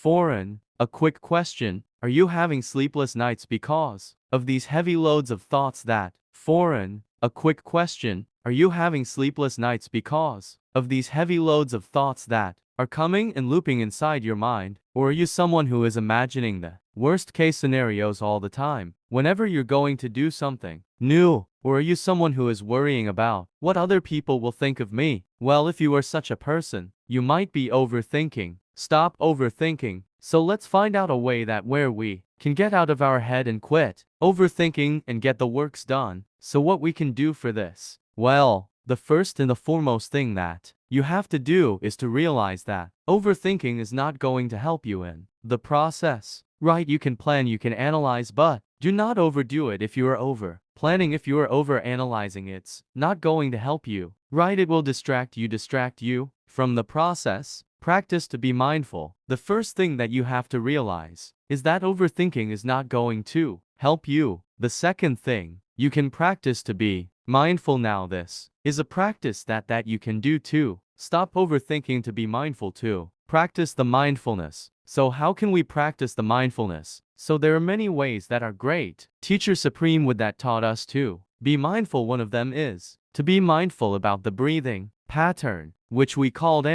Foreign, a quick question. Are you having sleepless nights because of these heavy loads of thoughts that? Foreign, a quick question. Are you having sleepless nights because of these heavy loads of thoughts that are coming and looping inside your mind? Or are you someone who is imagining the worst case scenarios all the time, whenever you're going to do something new? Or are you someone who is worrying about what other people will think of me? Well, if you are such a person, you might be overthinking. Stop overthinking. So let's find out a way that where we can get out of our head and quit overthinking and get the works done. So what we can do for this? Well, the first and the foremost thing that you have to do is to realize that overthinking is not going to help you in the process. Right, you can plan, you can analyze, but do not overdo it. If you are over planning, if you are over analyzing, it's not going to help you. Right, it will distract you from the process. Practice to be mindful. The first thing that you have to realize is that overthinking is not going to help you. The second thing, you can practice to be mindful. Now this is a practice that you can do too. Stop overthinking to be mindful too. Practice the mindfulness. So how can we practice the mindfulness? So there are many ways that are great. Teacher Supreme would that taught us to be mindful. One of them is to be mindful about the breathing pattern, which we called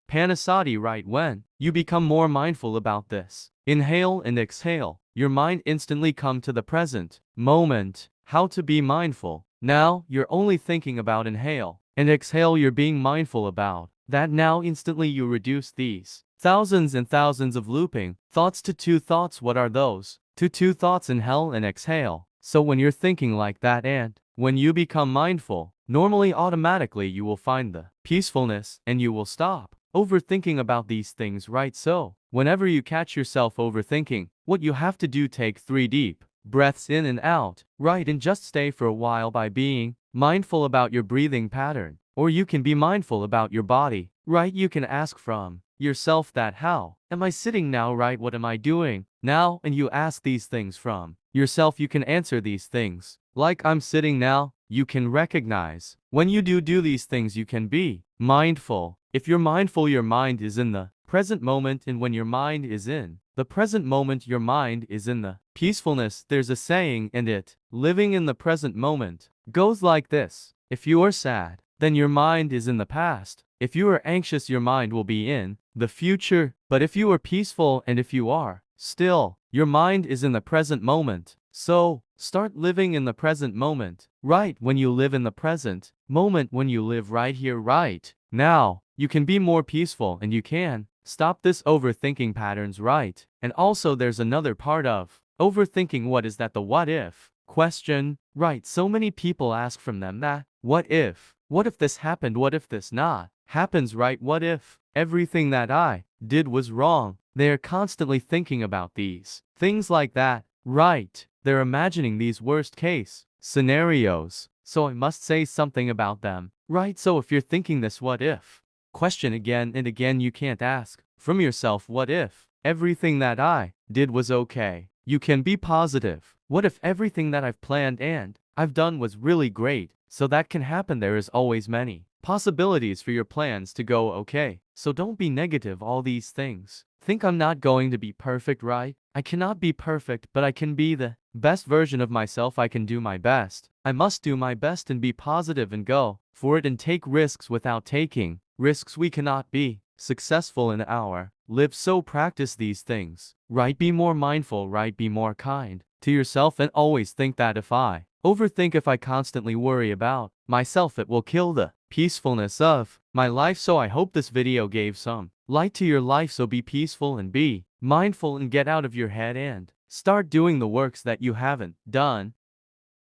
Panasati. Right, when you become more mindful about this, inhale and exhale, your mind instantly come to the present moment. How to be mindful? Now, you're only thinking about inhale and exhale, you're being mindful about that. Now instantly you reduce these thousands and thousands of looping thoughts to two thoughts. What are those? To two thoughts, inhale and exhale. So when you're thinking like that and when you become mindful, normally automatically you will find the peacefulness and you will stop overthinking about these things, right? So whenever you catch yourself overthinking, what you have to do, take 3 deep breaths in and out, right? And just stay for a while by being mindful about your breathing pattern. Or you can be mindful about your body, right? You can ask from yourself that how am I sitting now, right? What am I doing now? And you ask these things from yourself. You can answer these things like I'm sitting now. You can recognize when you do these things, you can be mindful. If you're mindful, your mind is in the present moment, and when your mind is in the present moment, your mind is in the peacefulness. There's a saying, and it living in the present moment goes like this: if you are sad, then your mind is in the past. If you are anxious, your mind will be in the future. But if you are peaceful and if you are still, your mind is in the present moment. So start living in the present moment. Right, when you live in the present moment, when you live right here, right now, you can be more peaceful and you can stop this overthinking patterns, right? And also there's another part of overthinking. What is that? The what if question, right? So many people ask from them that what if this happened? What if this not happens, right? What if everything that I did was wrong? They're constantly thinking about these things like that, right? They're imagining these worst case scenarios. So I must say something about them, right? So if you're thinking this what if question again and again, you can't ask from yourself, what if everything that I did was okay? You can be positive. What if everything that I've planned and I've done was really great? So that can happen. There is always many possibilities for your plans to go okay. So don't be negative all these things. Think I'm not going to be perfect, right? I cannot be perfect, but I can be the best version of myself. I can do my best. I must do my best and be positive and go for it and take risks. Without taking risks, we cannot be successful in our live. So practice these things, right? Be more mindful, right? Be more kind to yourself and always think that if I overthink, if I constantly worry about myself, it will kill the peacefulness of my life. So I hope this video gave some light to your life. So be peaceful and be mindful and get out of your head and start doing the works that you haven't done.